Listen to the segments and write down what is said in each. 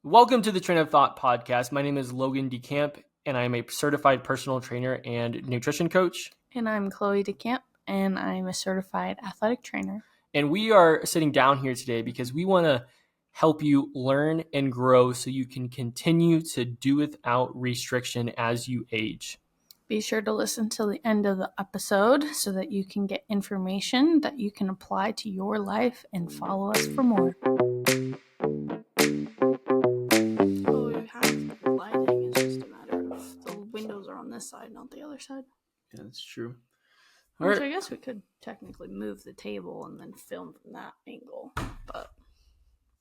Welcome to the Train of Thought podcast. My name is Logan DeCamp, and I am a certified personal trainer and nutrition coach. And I'm Chloe DeCamp, and I'm a certified athletic trainer. And we are sitting down here today because we want to help you learn and grow so you can continue to do without restriction as you age. Be sure to listen till the end of the episode so that you can get information that you can apply to your life and follow us for more. Lighting is just a matter of the windows are on this side, not the other side. Yeah, that's true. Which I guess we could technically move the table and then film from that angle, but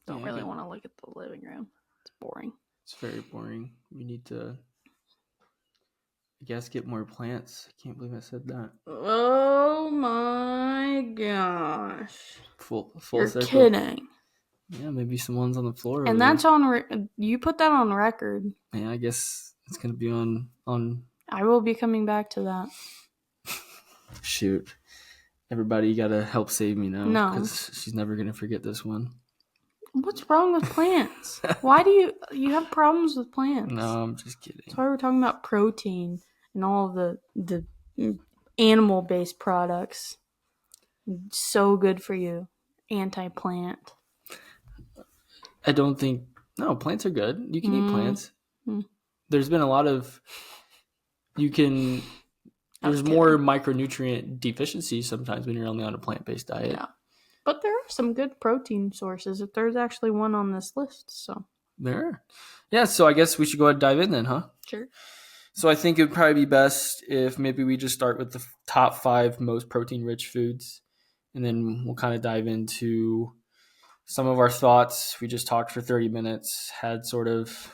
don't really want to look at the living room. It's boring. It's very boring. We need to, I guess, get more plants. I can't believe I said that. Oh my gosh. Full You're circle. Kidding. Yeah, maybe some ones on the floor. And that's on, you put that on record. Yeah, I guess it's going to be on. I will be coming back to that. Shoot. Everybody, you got to help save me now. No. Because she's never going to forget this one. What's wrong with plants? Why do you have problems with plants? No, I'm just kidding. That's why we're talking about protein and all of the animal-based products. So good for you. Anti-plant. I don't think... No, plants are good. You can eat plants. There's been a lot of... There's more micronutrient deficiencies sometimes when you're only on a plant-based diet. Yeah. But there are some good protein sources. If there's actually one on this list, so... There are. Yeah, so I guess we should go ahead and dive in then, huh? Sure. So I think it would probably be best if maybe we just start with the top 5 most protein-rich foods, and then we'll kind of dive into some of our thoughts. We just talked for 30 minutes, had sort of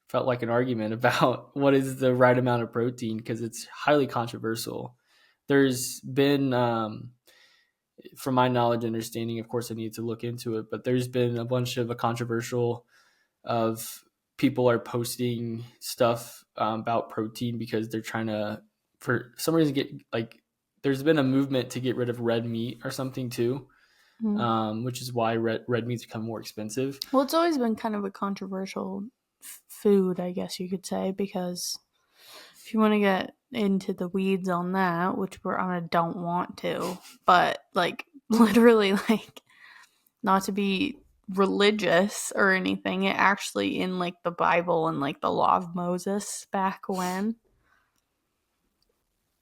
felt like an argument about what is the right amount of protein because it's highly controversial. There's been, from my knowledge and understanding, of course I need to look into it, but there's been a bunch of a controversial of people are posting stuff about protein because they're trying to, for some reason, get like, there's been a movement to get rid of red meat or something too. Which is why red meat's become more expensive. Well, it's always been kind of a controversial food, I guess you could say, because if you want to get into the weeds on that, which I don't want to, but like literally, like not to be religious or anything, it actually in like the Bible and like the law of Moses back when.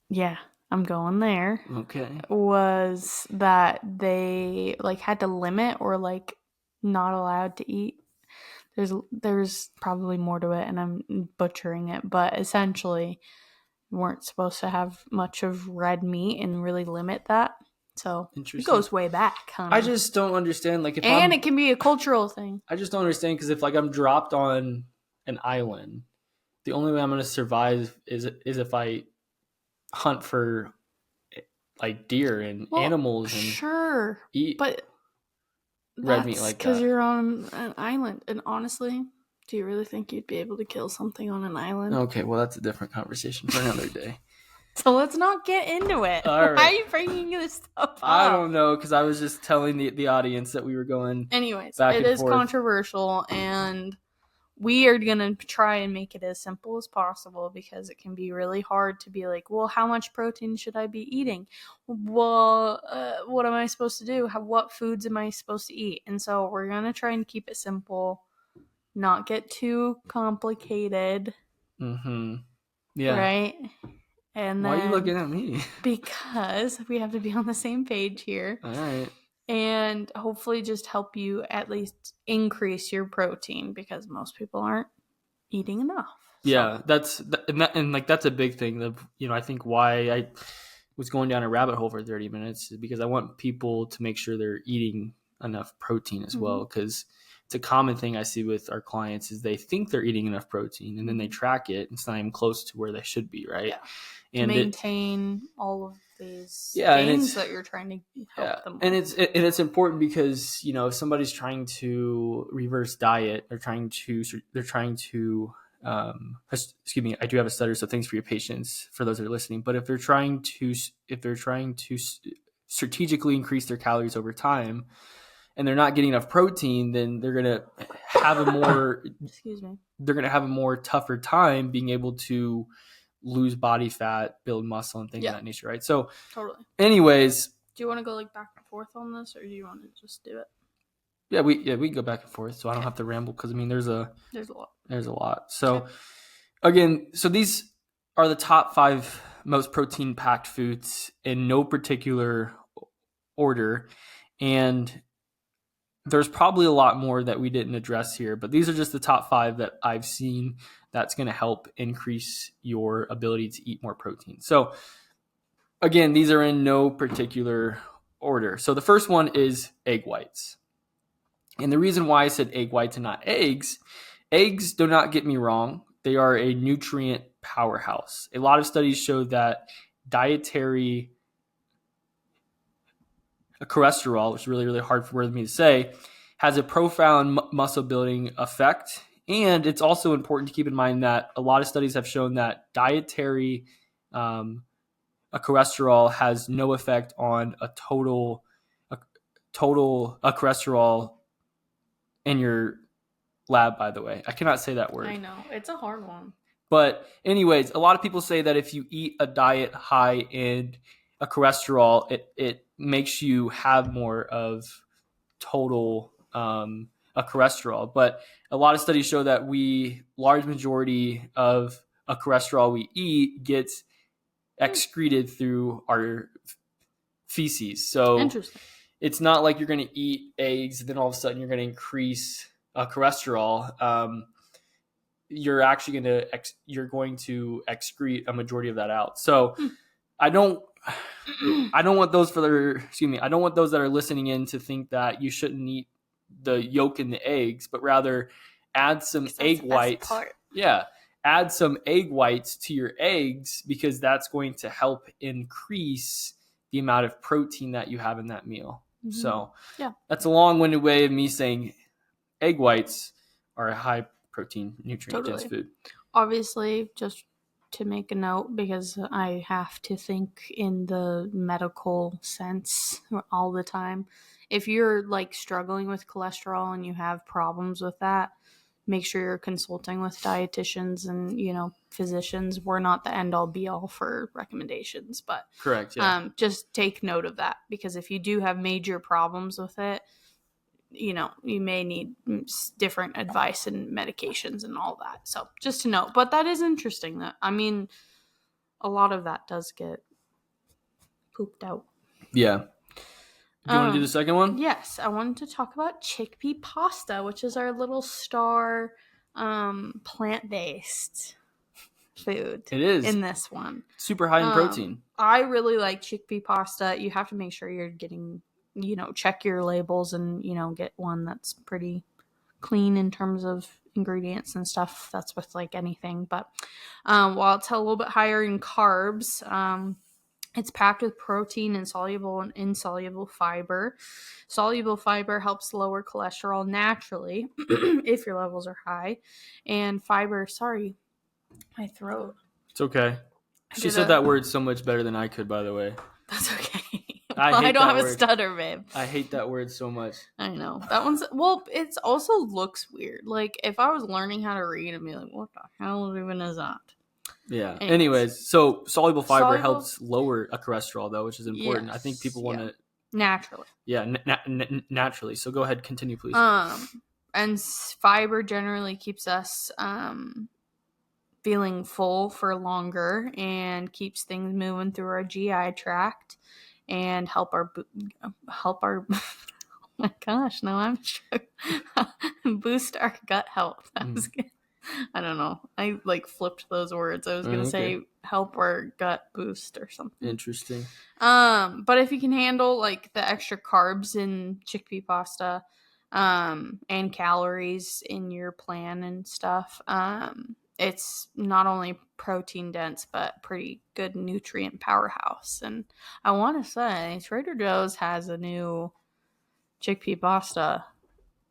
Yeah. I'm going there. Okay. Was that they like had to limit or like not allowed to eat. There's probably more to it and I'm butchering it, but essentially weren't supposed to have much of red meat and really limit that. So it goes way back. I just don't understand. Like if it can be a cultural thing. I just don't understand because if like I'm dropped on an island, the only way I'm going to survive is if I hunt for like deer and animals and eat but red meat like that. Because you're on an island, and honestly, do you really think you'd be able to kill something on an island? Okay, well that's a different conversation for another day. So let's not get into it. All right. Why are you bringing this stuff up? I don't know, because I was just telling the audience that we were going. Anyways, back it and is forth. controversial, and we are going to try and make it as simple as possible because it can be really hard to be like, well, how much protein should I be eating? Well, what am I supposed to do? What foods am I supposed to eat? And so we're going to try and keep it simple, not get too complicated. Mm-hmm. Yeah. Right? And then, why are you looking at me? Because we have to be on the same page here. All right. And hopefully just help you at least increase your protein because most people aren't eating enough. Yeah, that's a big thing. I think why I was going down a rabbit hole for 30 minutes is because I want people to make sure they're eating enough protein as well, because it's a common thing I see with our clients is they think they're eating enough protein and then they track it and it's not even close to where they should be, right? Yeah. And maintain all of these things that you're trying to help them with. And it's important because, if somebody's trying to reverse diet, they're trying to excuse me, I do have a stutter, so thanks for your patience for those that are listening. But if they're trying to strategically increase their calories over time, and they're not getting enough protein, then they're going to have a more they're going to have a more tougher time being able to lose body fat, build muscle, and things of that nature, right? So totally. Anyways, do you want to go like back and forth on this, or do you want to just do it? Yeah, we can go back and forth, so I don't have to ramble because I mean there's a lot. So again, so these are the top 5 most protein packed foods in no particular order, and there's probably a lot more that we didn't address here, but these are just the top 5 that I've seen that's going to help increase your ability to eat more protein. So again, these are in no particular order. So the first one is egg whites. And the reason why I said egg whites and not eggs, do not get me wrong, they are a nutrient powerhouse. A lot of studies show that dietary cholesterol, which is really, really hard for me to say, has a profound muscle building effect. And it's also important to keep in mind that a lot of studies have shown that dietary cholesterol has no effect on a total cholesterol in your lab, by the way. I cannot say that word. I know. It's a hard one. But anyways, a lot of people say that if you eat a diet high in a cholesterol, it makes you have more of total a cholesterol. But a lot of studies show that large majority of a cholesterol we eat gets excreted through our feces. So it's not like you're going to eat eggs and then all of a sudden you're going to increase cholesterol. You're actually going to excrete a majority of that out. So I don't want those I don't want those that are listening in to think that you shouldn't eat the yolk in the eggs, but rather add some egg whites. Yeah. Add some egg whites to your eggs because that's going to help increase the amount of protein that you have in that meal. Mm-hmm. So that's a long-winded way of me saying egg whites are a high protein nutrient-dense food. Obviously, just to make a note, because I have to think in the medical sense all the time. If you're like struggling with cholesterol and you have problems with that, make sure you're consulting with dietitians and, physicians. We're not the end all be all for recommendations, but correct. Yeah. Just take note of that, because if you do have major problems with it, you may need different advice and medications and all that. So just to know, but that is interesting that, a lot of that does get pooped out. Yeah. Do you want to do the second one? Yes. I wanted to talk about chickpea pasta, which is our little star plant-based food. It is. In this one. Super high in protein. I really like chickpea pasta. You have to make sure you're getting, check your labels and, get one that's pretty clean in terms of ingredients and stuff. That's with like anything. But while it's a little bit higher in carbs, it's packed with protein and soluble and insoluble fiber. Soluble fiber helps lower cholesterol naturally if your levels are high. And fiber, sorry, my throat. It's okay. She said that word so much better than I could, by the way. That's okay. I don't have a stutter, babe. I hate that word so much. I know. That one's... Well, it also looks weird. Like, if I was learning how to read, I'd be like, what the hell even is that? Yeah. Anyways, so soluble fiber helps lower a cholesterol, though, which is important. Yes, I think people want to... Naturally. Yeah, naturally. So go ahead, continue, please. And fiber generally keeps us... feeling full for longer and keeps things moving through our GI tract and help our oh my gosh, now I'm boost our gut health. That was good. I don't know. I like flipped those words. I was going to say help our gut boost or something. Interesting. But if you can handle like the extra carbs in chickpea pasta, and calories in your plan and stuff, it's not only protein dense, but pretty good nutrient powerhouse. And I want to say Trader Joe's has a new chickpea pasta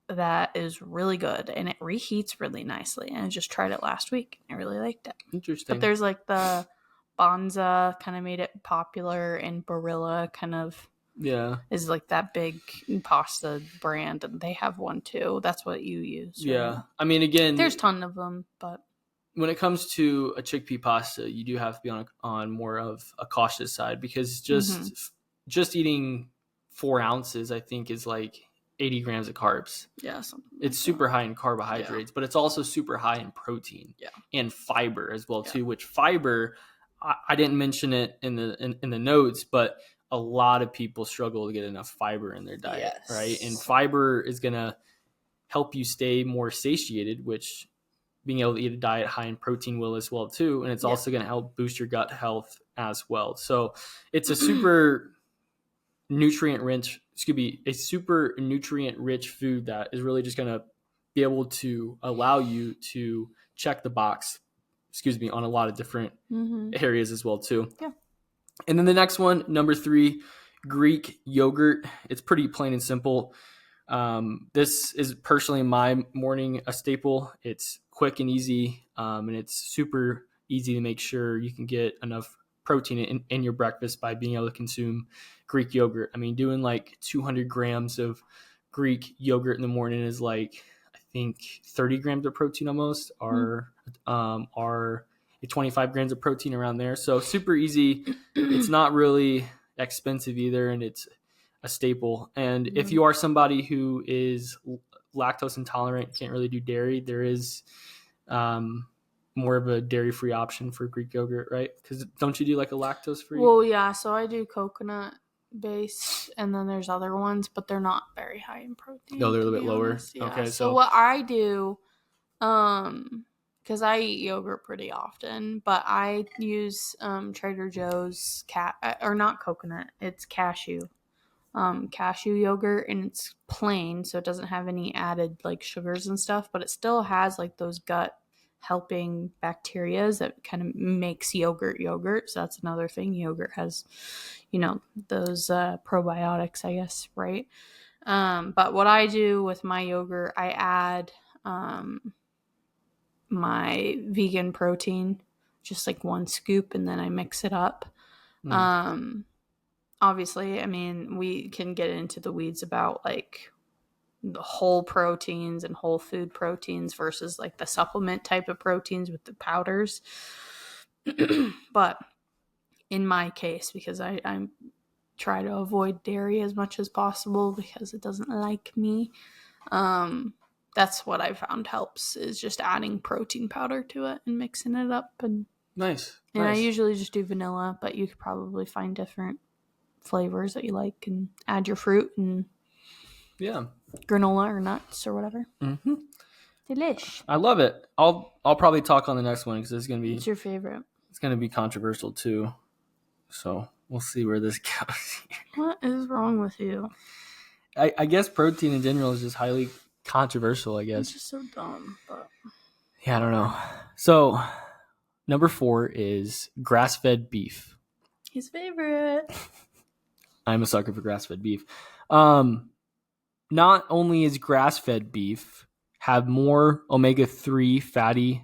that is really good, and it reheats really nicely. And I just tried it last week. I really liked it. Interesting. But there's like the Bonza kind of made it popular, and Barilla kind of Yeah. is like that big pasta brand, and they have one too. That's what you use, right? Yeah. I mean, again, There's a ton of them, but when it comes to a chickpea pasta, you do have to be on more of a cautious side, because just eating 4 ounces, I think, is like 80 grams of carbs. yeah, something It's like super that. high in carbohydrates, but it's also super high in protein and fiber as well too. Which fiber, I didn't mention it in the notes, but a lot of people struggle to get enough fiber in their diet, right? And fiber is gonna help you stay more satiated, which being able to eat a diet high in protein will as well too, and it's also going to help boost your gut health as well. So it's a super nutrient rich food that is really just going to be able to allow you to check the box on a lot of different areas as well too. And then the next one, number 3, Greek yogurt. It's pretty plain and simple. This is personally my morning a staple. It's quick and easy, and it's super easy to make sure you can get enough protein in your breakfast by being able to consume Greek yogurt. I mean, doing like 200 grams of Greek yogurt in the morning is like, I think 30 grams of protein almost, are 25 grams of protein around there. So super easy. It's not really expensive either, and it's a staple. And if you are somebody who is lactose intolerant, can't really do dairy, there is more of a dairy-free option for Greek yogurt, right? Because don't you do like a lactose-free? Well, yeah, so I do coconut based, and then there's other ones, but they're not very high in protein. No, they're a little bit lower. Yeah. Okay, so what I do, because I eat yogurt pretty often, but I use Trader Joe's or not coconut, it's cashew yogurt, and it's plain, so it doesn't have any added like sugars and stuff, but it still has like those gut helping bacteria that kind of makes yogurt. So that's another thing. Yogurt has, those probiotics, I guess, right? But what I do with my yogurt, I add my vegan protein, just like 1 scoop, and then I mix it up. Obviously, I mean, we can get into the weeds about like the whole proteins and whole food proteins versus like the supplement type of proteins with the powders. But in my case, because I try to avoid dairy as much as possible because it doesn't like me, that's what I found helps, is just adding protein powder to it and mixing it up. And nice. I usually just do vanilla, but you could probably find different flavors that you like and add your fruit and granola or nuts or whatever. Delish. I love it. I'll probably talk on the next one because it's gonna be. What's your favorite? It's gonna be controversial too, so we'll see where this goes. What is wrong with you? I guess protein in general is just highly controversial. I guess it's just so dumb. But yeah, I don't know. So number 4 is grass-fed beef. His favorite. I'm a sucker for grass-fed beef. Not only is grass-fed beef have more omega-3 fatty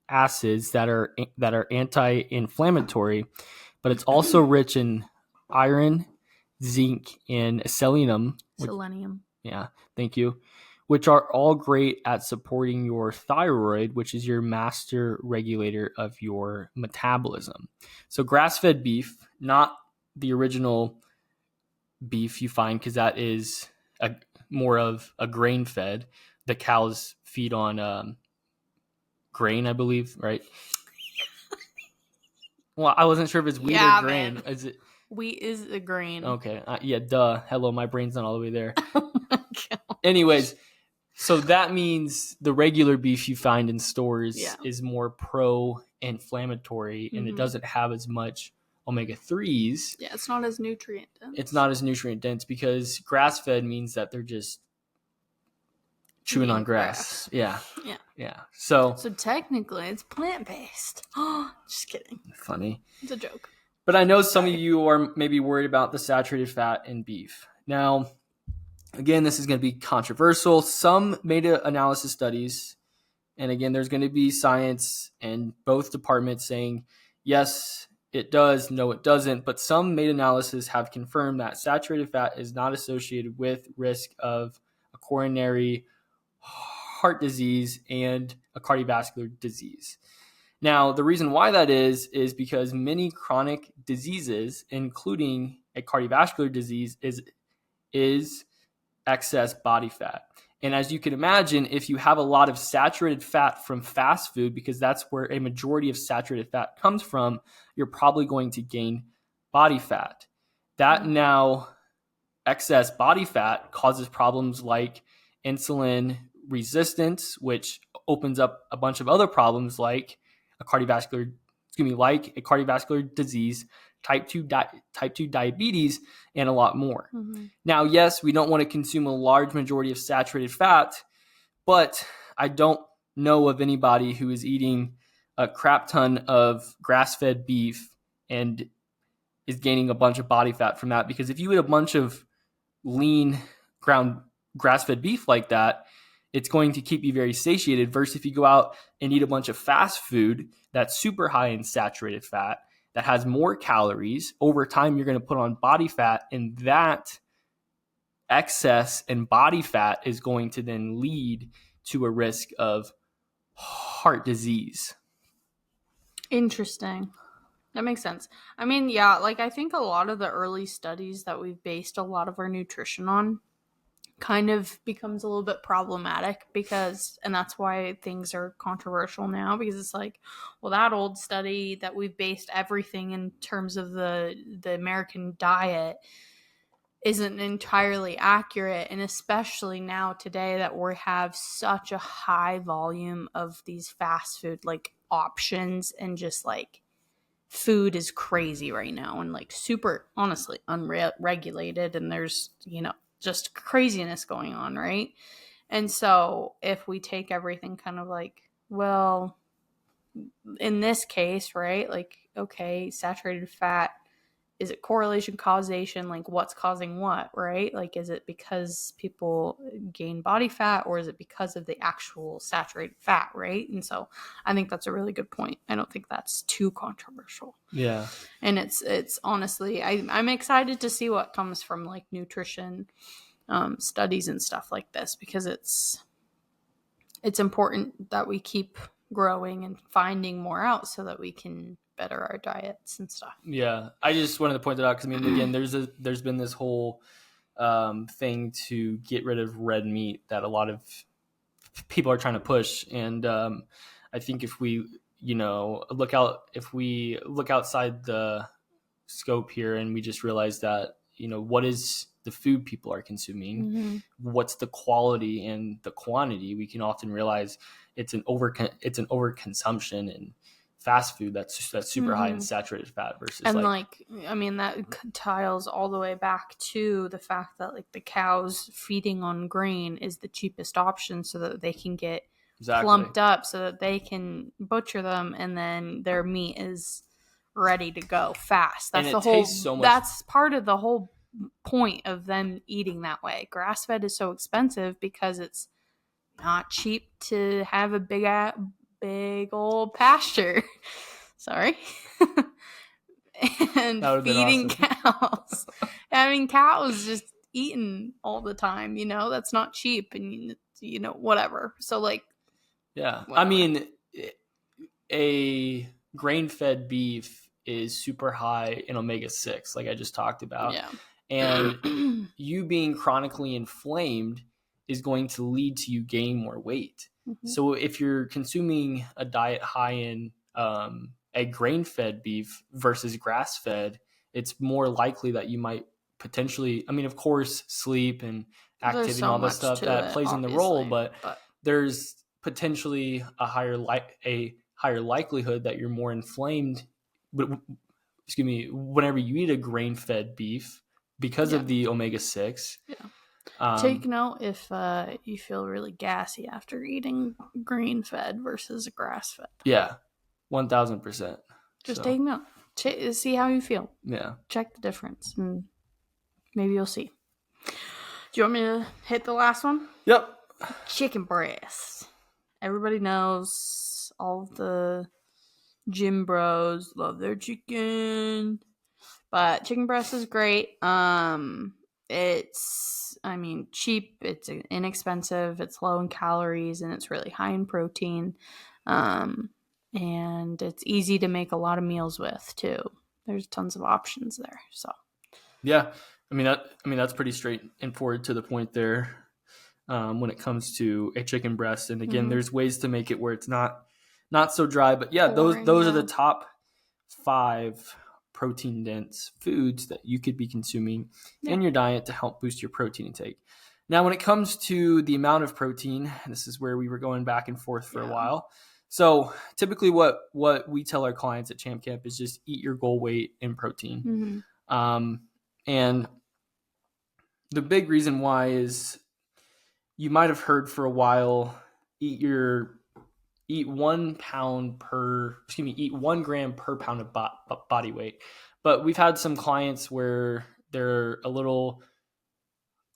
acids that are anti-inflammatory, but it's also rich in iron, zinc, and selenium. Yeah, thank you. Which are all great at supporting your thyroid, which is your master regulator of your metabolism. So grass-fed beef, not the original beef you find, because that is more of a grain-fed. The cows feed on grain, I believe, right? Well, I wasn't sure if it's wheat or grain. Man. Is it? Wheat is a grain. Okay. Yeah, duh. Hello, my brain's not all the way there. Oh my God. Anyways, so that means the regular beef you find in stores is more pro-inflammatory, and it doesn't have as much omega-3s. Yeah, it's not as nutrient dense. It's not as nutrient dense because grass-fed means that they're just chewing on grass. Yeah. So technically, it's plant-based. Just kidding. Funny. It's a joke. But I know some of you are maybe worried about the saturated fat in beef. Now, again, this is going to be controversial. Some meta-analysis studies, and again, there's going to be science and both departments saying, yes, it does, no, it doesn't. But some meta-analysis have confirmed that saturated fat is not associated with risk of a coronary heart disease and a cardiovascular disease. Now, the reason why that is because many chronic diseases, including a cardiovascular disease, is excess body fat. And as you can imagine, if you have a lot of saturated fat from fast food, because that's where a majority of saturated fat comes from, you're probably going to gain body fat. That now excess body fat causes problems like insulin resistance, which opens up a bunch of other problems like a cardiovascular disease, type 2 diabetes, and a lot more. Mm-hmm. Now, yes, we don't want to consume a large majority of saturated fat, but I don't know of anybody who is eating a crap ton of grass-fed beef and is gaining a bunch of body fat from that. Because if you eat a bunch of lean ground grass-fed beef like that, it's going to keep you very satiated, versus if you go out and eat a bunch of fast food that's super high in saturated fat, that has more calories. Over time, you're going to put on body fat, and that excess in body fat is going to then lead to a risk of heart disease. Interesting. That makes sense. I mean, yeah, like I think a lot of the early studies that we've based a lot of our nutrition on kind of becomes a little bit problematic, because, and that's why things are controversial now, because it's like, well, that old study that we've based everything in terms of the American diet isn't entirely accurate. And especially now today that we have such a high volume of these fast food like options, and just like food is crazy right now, and like super honestly unregulated, and there's, just craziness going on, right? And so if we take everything kind of like, well, in this case, right, like, okay, saturated fat, is it correlation, causation, like what's causing what, right? Like, is it because people gain body fat, or is it because of the actual saturated fat, right? And so I think that's a really good point. I don't think that's too controversial. Yeah. And it's honestly, I'm excited to see what comes from like nutrition studies and stuff like this, because it's important that we keep growing and finding more out so that we can better our diets and stuff. Yeah, I just wanted to point that out because, I mean, again, there's been this whole thing to get rid of red meat that a lot of people are trying to push, and I think if we look outside the scope here, and we just realize that what is the food people are consuming, mm-hmm. what's the quality and the quantity, we can often realize it's an overconsumption and fast food that's super mm-hmm. high in saturated fat versus, and I mean, that tiles all the way back to the fact that like the cows feeding on grain is the cheapest option, so that they can get plumped up, so that they can butcher them, and then their meat is ready to go fast. That's the whole. That's part of the whole point of them eating that way. Grass fed is so expensive because it's not cheap to have a big old pasture. Sorry. And feeding awesome. Cows. Having cows just eating all the time, that's not cheap, and whatever. So like, yeah, whatever. I mean, a grain-fed beef is super high in omega-6, like I just talked about. Yeah. And you being chronically inflamed is going to lead to you gaining more weight. Mm-hmm. So if you're consuming a diet high in a grain-fed beef versus grass-fed, it's more likely that you might potentially, I mean, of course, sleep and activity and all that stuff that plays in the role, but there's potentially a higher likelihood that you're more inflamed, whenever you eat a grain-fed beef because of the omega-6. Yeah. Take note if you feel really gassy after eating grain-fed versus grass-fed. Yeah, 1,000%. Just take note. See how you feel. Yeah. Check the difference, and maybe you'll see. Do you want me to hit the last one? Yep. Chicken breast. Everybody knows all the Gym bros love their chicken. But chicken breast is great. It's, I mean, cheap, it's inexpensive, it's low in calories, and it's really high in protein. Um, and it's easy to make a lot of meals with too. There's tons of options there. So Yeah, that's pretty straight and forward to the point there. When it comes to a chicken breast, and again, there's ways to make it where it's not so dry. But yeah, boring, those are the top 5 protein dense foods that you could be consuming in your diet to help boost your protein intake. Now, when it comes to the amount of protein, this is where we were going back and forth for a while. So typically what we tell our clients at Champ Camp is just eat your goal weight in protein. And the big reason why is you might have heard for a while, eat 1 gram per pound of body weight. But we've had some clients where they're a little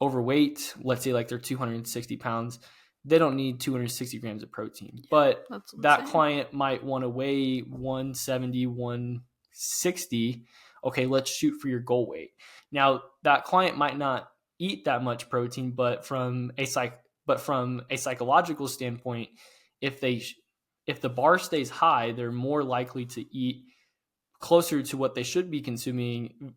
overweight, let's say like they're 260 pounds. They don't need 260 grams of protein, but that client might want to weigh 170, 160. Okay, let's shoot for your goal weight. Now, that client might not eat that much protein, but from a psychological standpoint, if the bar stays high, they're more likely to eat closer to what they should be consuming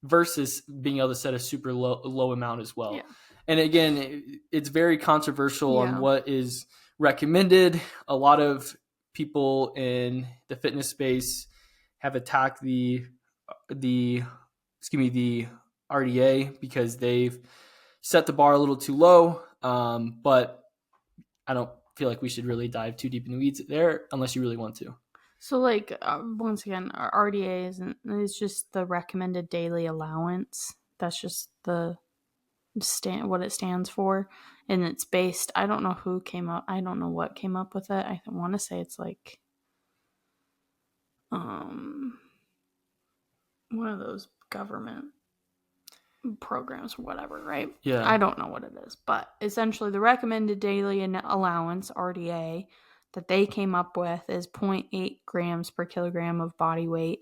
versus being able to set a super low amount as well. And again, it's very controversial on what is recommended. A lot of people in the fitness space have attacked the RDA because they've set the bar a little too low. But I don't feel like we should really dive too deep in the weeds there unless you really want to. So, like, once again, our RDA is just the recommended daily allowance. That's just what it stands for, and it's based. I don't know who came up. I don't know what came up with it. I want to say it's like, one of those government programs or whatever, right? Yeah. I don't know what it is, but essentially the recommended daily allowance, RDA, that they came up with is 0.8 grams per kilogram of body weight.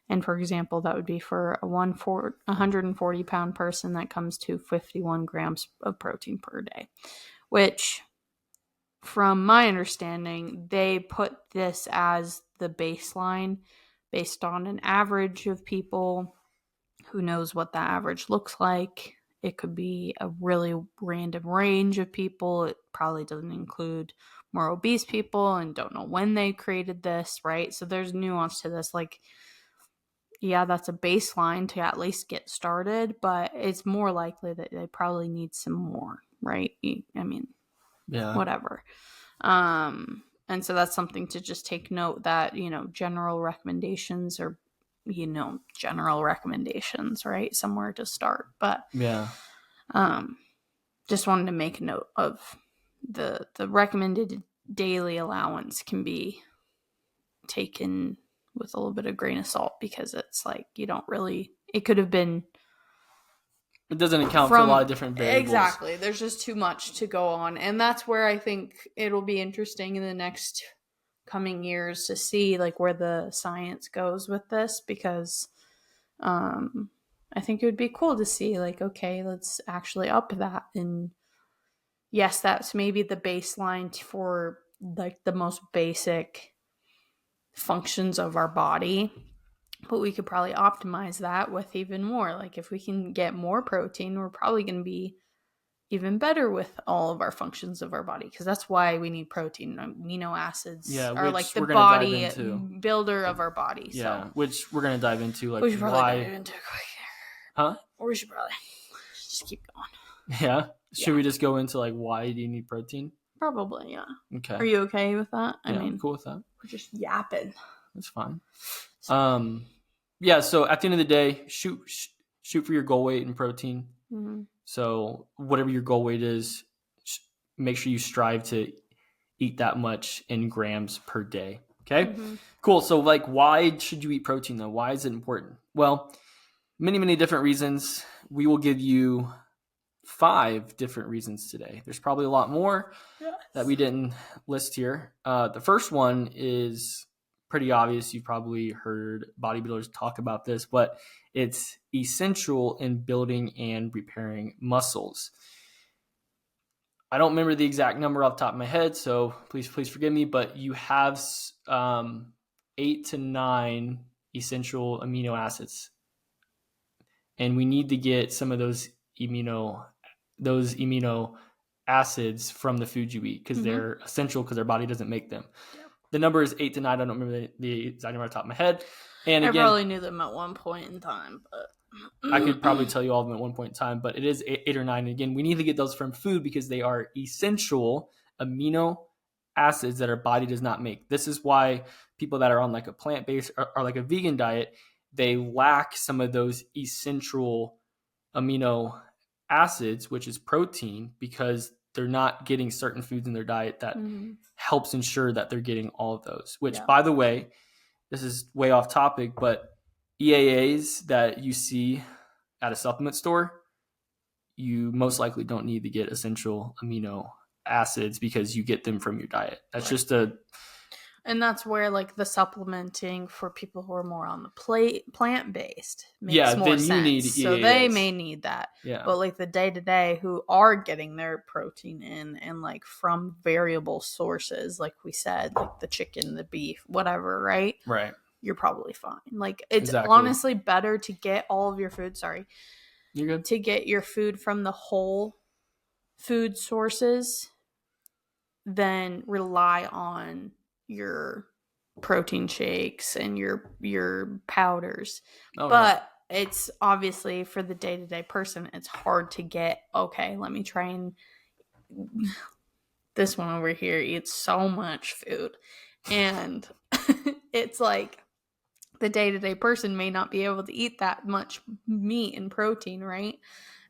And for example, that would be for a 140 pound person, that comes to 51 grams of protein per day, which, from my understanding, they put this as the baseline based on an average of people. Who knows what that average looks like? It could be a really random range of people. It probably doesn't include more obese people and don't know when they created this, right? So there's nuance to this. Like, yeah, that's a baseline to at least get started, but it's more likely that they probably need some more, right? I mean, whatever. And so that's something to just take note that, general recommendations are, general recommendations, right? Somewhere to start. But just wanted to make a note of the recommended daily allowance can be taken with a little bit of grain of salt, because it's like it could have been. It doesn't account for a lot of different variables. Exactly. There's just too much to go on. And that's where I think it'll be interesting in the next coming years to see like where the science goes with this, because I think it would be cool to see like, okay, let's actually up that. And yes, that's maybe the baseline for like the most basic functions of our body, but we could probably optimize that with even more. Like if we can get more protein, we're probably going to be even better with all of our functions of our body, because that's why we need protein. Amino acids are like the body builder of our body. Yeah, which we're going to dive into. Like, we should probably dive into it quick. Huh? Or we should probably just keep going. Yeah? Should we just go into like why do you need protein? Probably, yeah. Okay. Are you okay with that? I mean, I'm cool with that. We're just yapping. That's fine. Yeah, so at the end of the day, shoot for your goal weight in protein. Mm-hmm. So whatever your goal weight is, make sure you strive to eat that much in grams per day. Okay? Mm-hmm. Cool. So like, why should you eat protein though? Why is it important? Well, many, many different reasons. We will give you 5 different reasons today. There's probably a lot more that we didn't list here. The first one is pretty obvious. You've probably heard bodybuilders talk about this, but it's essential in building and repairing muscles. I don't remember the exact number off the top of my head, so please forgive me, but you have 8 to 9 essential amino acids. And we need to get some of those amino acids from the food you eat because they're essential because our body doesn't make them. Yep. The number is 8 to 9. I don't remember the exact number off the top of my head. And again, I probably knew them at one point in time, but I could probably tell you all of them at one point in time, but it is 8 or 9. And again, we need to get those from food because they are essential amino acids that our body does not make. This is why people that are on like a plant-based or like a vegan diet, they lack some of those essential amino acids, which is protein, because they're not getting certain foods in their diet that helps ensure that they're getting all of those, which by the way, this is way off topic, but EAAs that you see at a supplement store, you most likely don't need to get essential amino acids because you get them from your diet. That's just and that's where like the supplementing for people who are more on the plant-based makes more sense. You need EAAs. So they may need that. Yeah. But like the day-to-day who are getting their protein in and like from variable sources, like we said, like the chicken, the beef, whatever, right? Right. You're probably fine. Like it's honestly better to get all of your food. Sorry. You're good. To get your food from the whole food sources than rely on your protein shakes and your powders. But it's obviously for the day-to-day person, it's hard to get, okay, let me try and this one over here eats so much food. And it's like the day-to-day person may not be able to eat that much meat and protein, right?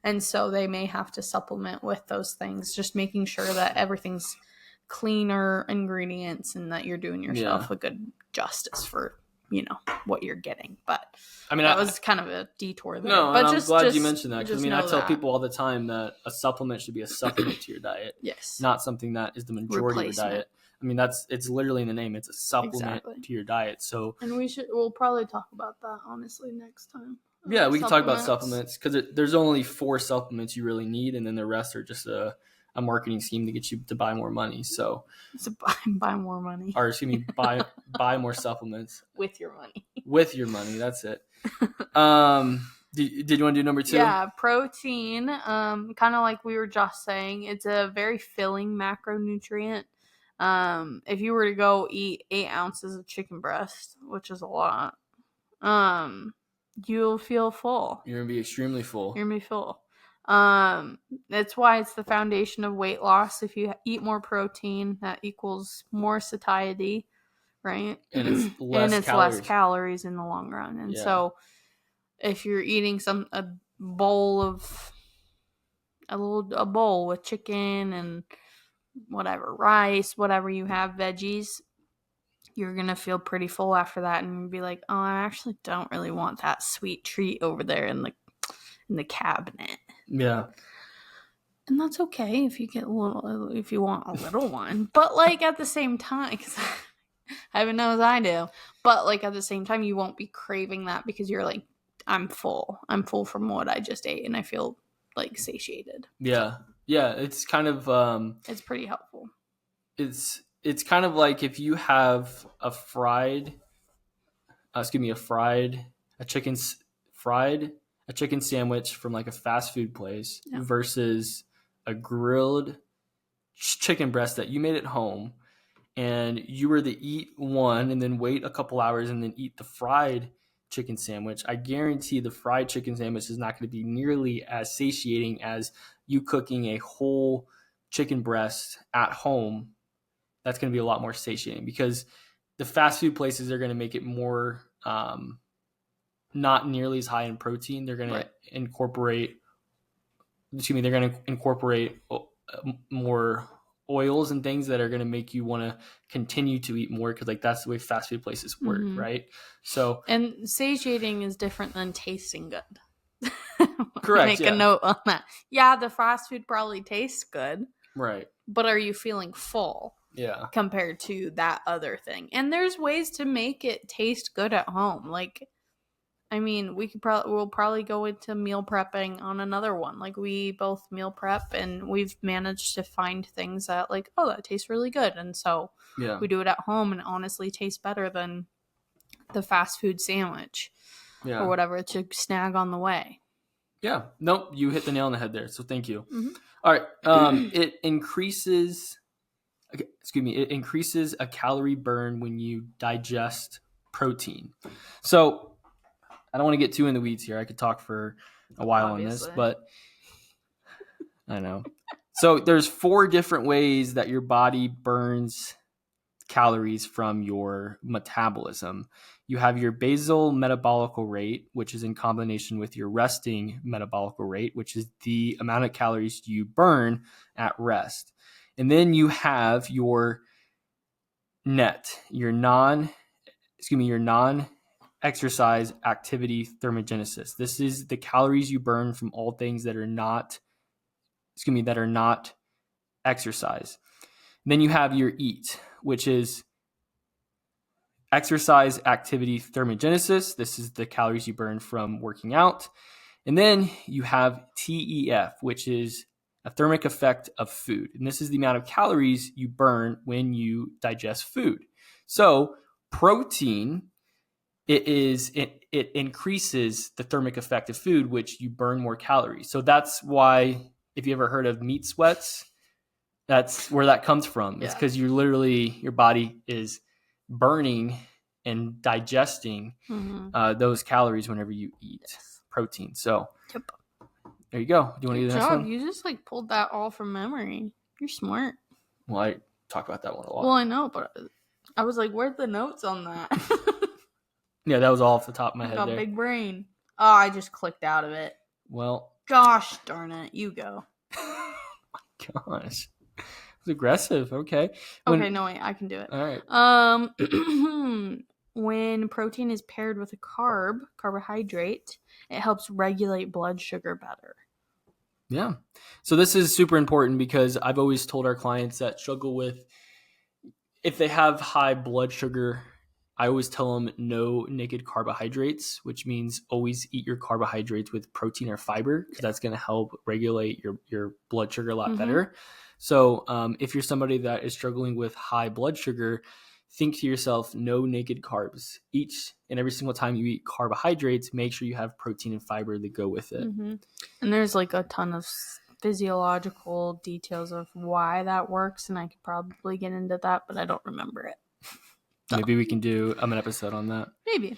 And so they may have to supplement with those things, just making sure that everything's cleaner ingredients and that you're doing yourself a good justice for, what you're getting. But I mean, that was kind of a detour there. No, but I'm glad you mentioned that because I tell people all the time that a supplement should be a supplement to your diet. Yes. Not something that is the majority of your diet. I mean, it's literally in the name. It's a supplement to your diet. So, and we'll probably talk about that honestly next time. Yeah, we can talk about supplements because there's only 4 supplements you really need, and then the rest are just a marketing scheme to get you to buy more money. So, buy more money, or excuse me, buy more supplements with your money. With your money, that's it. Did you want to do number 2? Yeah, protein. Kind of like we were just saying, it's a very filling macronutrient. If you were to go eat 8 ounces of chicken breast, which is a lot, you'll feel full. You're gonna be extremely full. You're gonna be full. That's why it's the foundation of weight loss. If you eat more protein, that equals more satiety, right? And it's less calories in the long run. And so, if you're eating a bowl with chicken and whatever, rice, whatever you have, veggies, you're going to feel pretty full after that and be like, oh, I actually don't really want that sweet treat over there in the cabinet. Yeah. And that's okay if you want a little one. But like at the same time, because heaven knows I do, but like at the same time, you won't be craving that because you're like, I'm full. I'm full from what I just ate and I feel like satiated. Yeah. Yeah, it's kind of it's pretty helpful. It's kind of like if you have a chicken sandwich from like a fast food place versus a grilled chicken breast that you made at home, and you were to eat one and then wait a couple hours and then eat the fried chicken sandwich. I guarantee the fried chicken sandwich is not going to be nearly as satiating as you cooking a whole chicken breast at home. That's going to be a lot more satiating because the fast food places are going to make it more not nearly as high in protein. They're going to incorporate more oils and things that are going to make you want to continue to eat more because like that's the way fast food places work, right? So, and satiating is different than tasting good. Correct. Make a note on that. Yeah, the fast food probably tastes good, right? But are you feeling full? Yeah. compared to that other thing. And there's ways to make it taste good at home. Like, I mean, we'll probably go into meal prepping on another one. Like, we both meal prep, and we've managed to find things that, like, oh, that tastes really good. And so Yeah. we do it at home, and it honestly tastes better than the fast food sandwich or Yeah. whatever to snag on the way. Yeah. Nope. You hit the nail on the head there. So thank you. Mm-hmm. All right. It increases. Excuse me. It increases a calorie burn when you digest protein. So I don't want to get too in the weeds here. I could talk for a while Obviously. on this, but I know. So there's 4 different ways that your body burns calories from your metabolism. You have your basal metabolic rate, which is in combination with your resting metabolic rate, which is the amount of calories you burn at rest. And then you have your net, your non-exercise activity thermogenesis. This is the calories you burn from all things that are not exercise. And then you have your EAT, which is exercise activity thermogenesis. This is the calories you burn from working out. And then you have TEF, which is a thermic effect of food. And this is the amount of calories you burn when you digest food. So protein, it increases the thermic effect of food, which you burn more calories. So that's why, if you ever heard of meat sweats, that's where that comes from. Yeah. It's because your body is burning and digesting those calories whenever you eat protein. So there you go. Do you want to do the next one? You just like pulled that all from memory. You're smart. Well, I talk about that one a lot. Well, I know, but I was like, where's the notes on that? Yeah, that was all off the top of my head got there. Big brain. Oh, I just clicked out of it. Well. Gosh darn it. You go. Oh my gosh. It was aggressive. Okay. No, wait. I can do it. All right. When protein is paired with a carbohydrate, it helps regulate blood sugar better. Yeah. So this is super important because I've always told our clients that struggle with, if they have high blood sugar, I always tell them no naked carbohydrates, which means always eat your carbohydrates with protein or fiber, because that's going to help regulate your blood sugar a lot better. So if you're somebody that is struggling with high blood sugar, think to yourself, no naked carbs. Each and every single time you eat carbohydrates, make sure you have protein and fiber that go with it. And there's like a ton of physiological details of why that works, and I could probably get into that, but I don't remember it. So. Maybe we can do an episode on that. Maybe.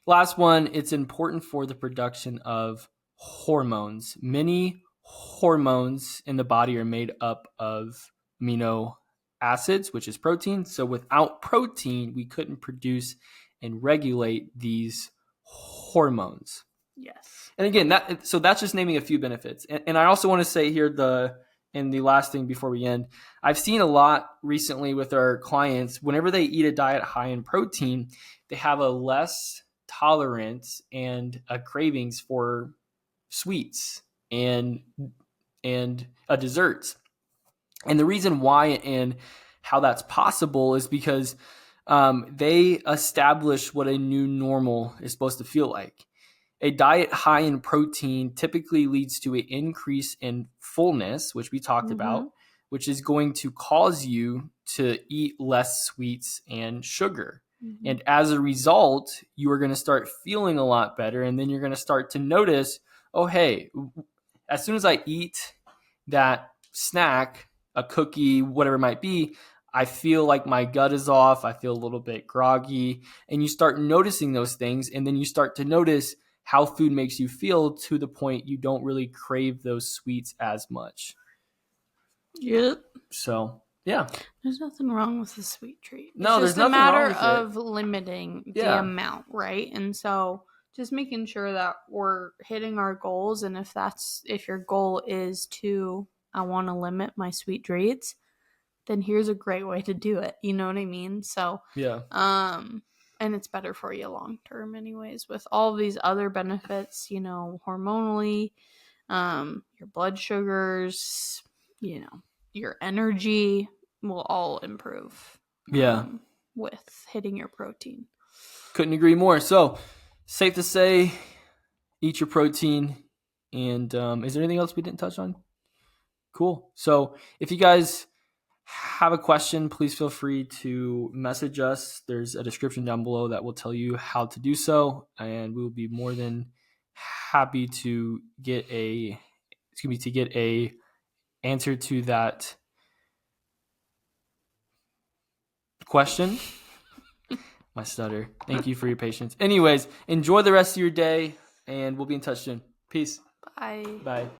Last one, it's important for the production of hormones. Many hormones in the body are made up of amino acids, which is protein. So without protein, we couldn't produce and regulate these hormones. Yes. And again, that's just naming a few benefits. And I also want to say here, the last thing before we end, I've seen a lot recently with our clients, whenever they eat a diet high in protein, they have a less tolerance and cravings for sweets and desserts. And the reason why and how that's possible is because they establish what a new normal is supposed to feel like. A diet high in protein typically leads to an increase in fullness, which we talked about, which is going to cause you to eat less sweets and sugar. And as a result, you are going to start feeling a lot better. And then you're going to start to notice, oh, hey, as soon as I eat that snack, a cookie, whatever it might be, I feel like my gut is off. I feel a little bit groggy. And you start noticing those things. And then you start to notice how food makes you feel, to the point you don't really crave those sweets as much. Yep. So, yeah. There's nothing wrong with the sweet treat. No, there's nothing wrong with it. It's just a matter of limiting the amount, right? And so just making sure that we're hitting our goals. And if your goal is to, I want to limit my sweet treats, then here's a great way to do it. You know what I mean? So, yeah. And it's better for you long term anyways, with all these other benefits, hormonally, your blood sugars, your energy, will all improve. Yeah. With hitting your protein. Couldn't agree more. So, safe to say, eat your protein. And is there anything else we didn't touch on? Cool. So, if you guys have a question, please feel free to message us. There's a description down below that will tell you how to do so, and we will be more than happy to get a answer to that question. My stutter. Thank you for your patience. Anyways, enjoy the rest of your day, and we'll be in touch soon. Peace. Bye. Bye.